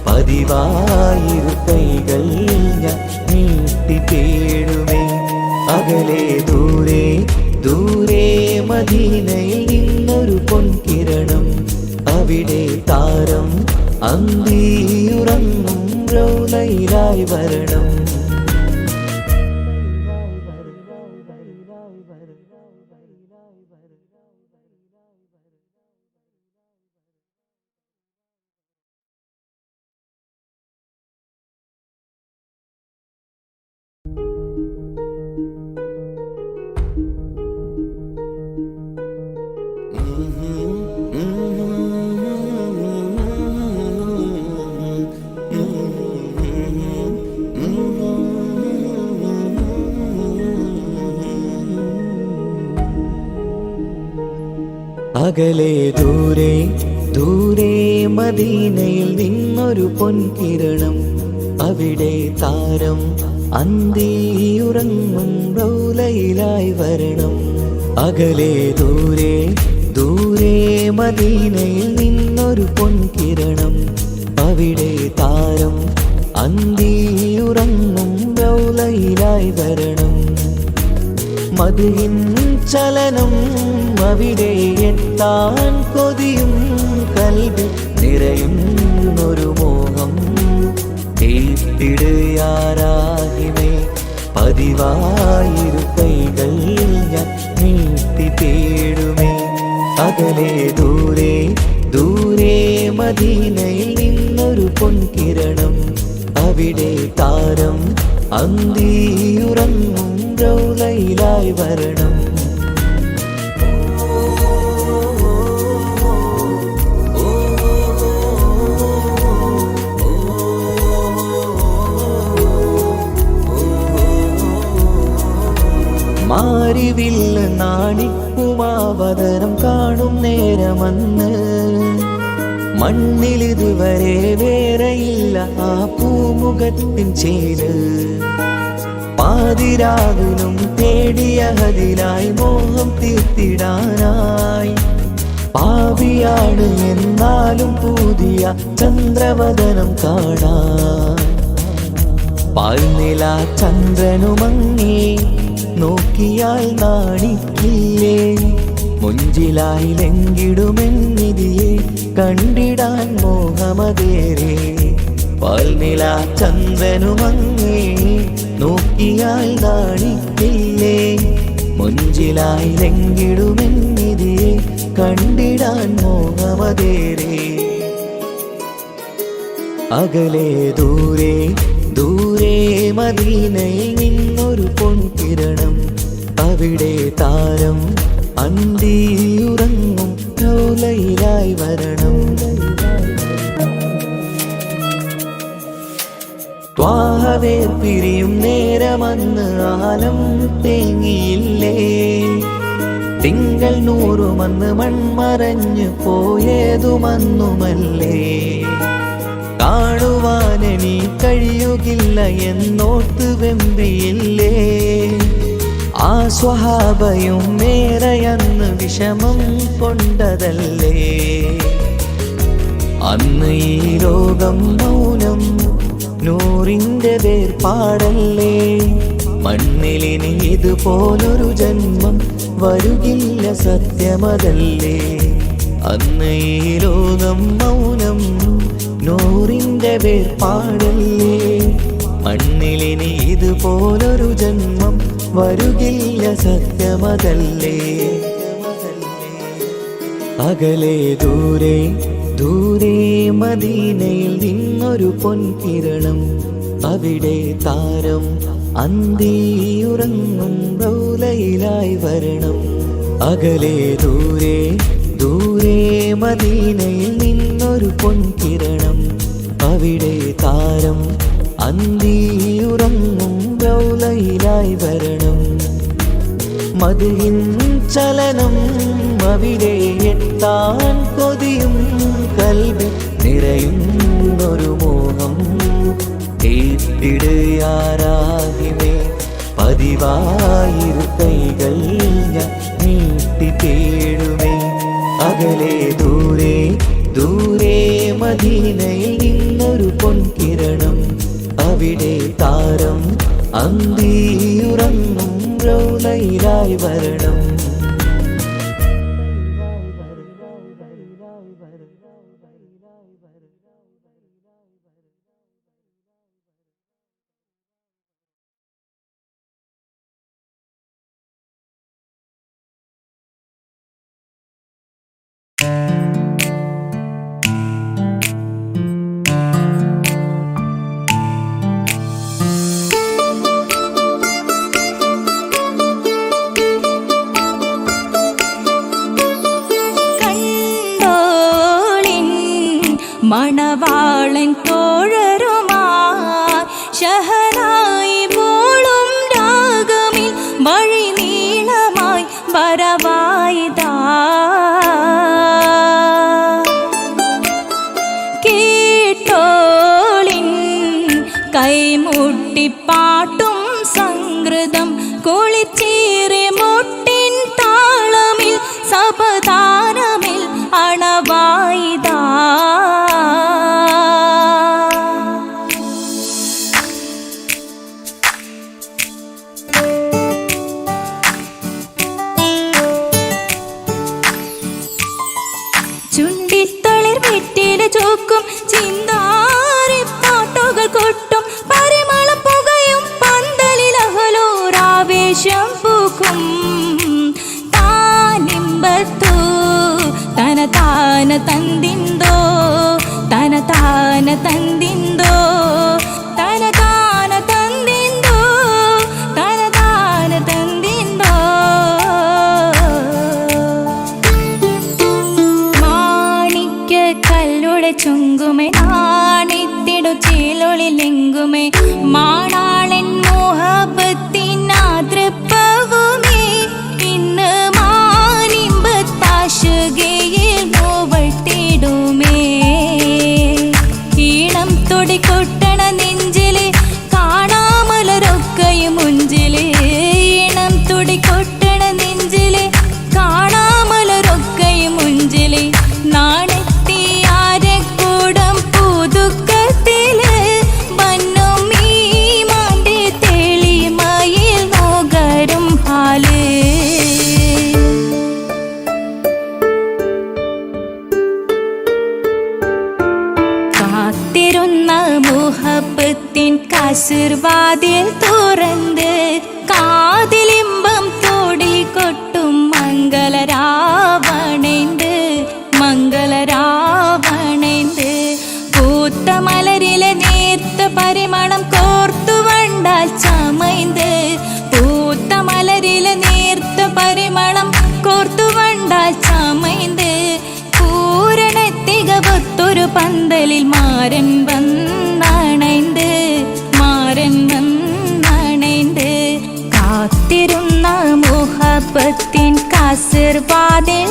പതിവായിരു കൈകൾ ഞാൻ നീട്ടി തേടുമേ. അകലെ ദൂരെ ദൂരെ മദീനയിൽ നിന്നൊരു പൊൻകിരണം, അവിടെ താരം അന്തിയുറങ്ങും റൗലയിലായി വരണം. അകലെ ദൂരെ ദൂരെ മദീനയിൽ നിന്നൊരു പൊൻകിരണം, അവിടെ താരം അന്തിയുറങ്ങും റൗലയിലായി വരണം. അകലെ ദൂരെ ദൂരെ മദീനയിൽ നിന്നൊരു പൊൻകിരണം. അവിടെ താരം അന്തിയുറങ്ങും റൗലയിലായി വരണം. മദ്ഹിൻ ചലനം അവിടെ എത്താൻ കൊതിയും കൽബിൽ നിറയുന്നൊരു മോഹം. ഏറ്റിടുയാരാഹിമേ പതിവായിരു കൈകൾ ഞാൻ നീട്ടി തേടുമേ. അകലെ ദൂരെ ദൂരെ മദീനയിൽ നിന്നൊരു പൊൻകിരണം. അവിടെ താരം അന്തിയുറങ്ങും റൗലയിലായി വരണം. മാരിവില്ല് നാണിക്കുമാവതരം കാണും നേരമന്ന് മണ്ണിലിതുവരെ വേറെയില്ല ആ പൂമുഖത്തിൻ ചേര്. പാതിരാവിലും തേടിയ ഹദിലായി മോഹം തീർത്തിടാനായി. പാപിയാണ് എന്നാലും പുതിയ ചന്ദ്രവദനം കാണാൻ. പാൽനില ചന്ദ്രനുമങ്ങി നോക്കിയാൽ നാണിക്കില്ലേ. മുഞ്ചിലായി ലംഘിടുമെന്നിതിയെ കണ്ടിടാൻ മോഹമതേറെ. പാൽനില ചന്ദ്രനുമങ്ങി നോക്കിയാൽ നാണിക്കില്ലേ. മുഞ്ചിലായി ലംഘിടുമെന്നിതിയെ കണ്ടിടാൻ മോഹമതേറെ. അകലെ ദൂരെ ദൂരെ മദീനയിൽ നിന്നൊരു പൊൻകിരണം. അവിടെ താരം അന്തിയുറങ്ങും റൗലയിലായി വരണം. ത്വാഹവേ പിരിയും നേരമന്ന് ആലം തേങ്ങിയില്ലേ. തിങ്കൾ നൂറുമന്ന് മൺമറഞ്ഞു പോയതുമന്നുമല്ലേ. കാണുവാനെനി കഴിയുകില്ല എന്നോർത്ത് വെമ്പിയില്ലേ. ആ സ്വഹാബയും മേറയന്ന് വിഷമം കൊണ്ടതല്ലേ. അന്ന് ഈ ലോകം മൗനം നൂറിൻ്റെ വേർപാടല്ലേ. മണ്ണിലിനി ഇതുപോലൊരു ജന്മം വരുകില്ല സത്യമതല്ലേ. അന്ന് ഈ ലോകം മൗനം നൂറിൻ്റെ വേർപാടല്ലേ. മണ്ണിലിനി ഇതുപോലൊരു ജന്മം വരുകില്ല സത്യമതല്ലേ. അകലെ ദൂരെ ദൂരെ മദീനയിൽ നിന്നൊരു പൊൻകിരണം. അവിടെ താരം അന്തിയുറങ്ങും റൗലയിലായി വരണം. അകലെ ദൂരെ ദൂരെ മദീനയിൽ നിന്നൊരു പൊൻകിരണം. അവിടെ താരം അന്തിയുറങ്ങും റൗലയിലായി വരണം. മദ്ഹിൻ ചലനം അവിടെ എത്താൻ കൊതിയും കൽബിൽ നിറയുന്നൊരു മോഹം. ഏറ്റിടുയാരാഹിമേ പതിവായിരു കൈകൾ ഞാൻ നീട്ടി തേടുമേ. അകലെ ദൂരെ ദൂരെ മദീനയിൽ നിന്നൊരു പൊൻകിരണം. അവിടെ താരം അന്തിയുറങ്ങും റൗലയിലായി വരണം. മണവാളൻ തോഴരുമായി ശഹനായി പോളും രാഗമിൽ വഴി നീളമായി വരവായിതാ. കേട്ടോളിൻ കൈമുട്ടിപ്പാട്ടു തന താന തന്തിന്തോ തന താന തന്തിന്തോ തന താന തന്തിന്തോ തന താന തന്തിന്തോ മാണിക്യ കല്ലുടെ ചുങ്കുമേ നാണിത്തിടു ചീലൊളിലെങ്കുമേ മാണാളൻ മോഹബത്തിനാതൃപ്പവുമേ ഇന്ന് മാനിമ്പത്താശുകയിൽ നോവട്ടിടുമേ ഈണം തൊടികൊട്ടണ നെഞ്ചില് കാണാമലരൊക്കെയും മുഞ്ചില് ഈണം തൊടികൊട്ടണ നെഞ്ചില് കാണാമലരൊക്കെയും മുഞ്ചില് നാണത്തിയാരെ കൂടം പുതുക്കത്തില് വന്നും ഈ മാന്റെ തെളിമയിൽ നോകരും ഹാല് കാത്തിരുന്ന മുഹബത്തിൻ കസിർവാതിൽ തുറന്ന് കാതിലിമ്പം തോടി കൊട്ടും മംഗളരാവണേന്ത് മംഗളരാവണേന്ത് പൂത്ത മലരിലെ നേർത്ത പരിമളം കോർത്തു വണ്ടാൽ ചമൈന്ത് പൂത്ത മലരിലെ നേർത്ത പരിമളം കോർത്തു വണ്ടാൽ ചമൈന്ത് പൂരണത്തികവൊത്തൊരു പന്തലിൽ മാരൻ വന്നണൈന്ത് മാരൻ വന്നണൈന്ത് കാത്തിരുന്ന മുഹബത്തിൻ കസിർവാതിൽ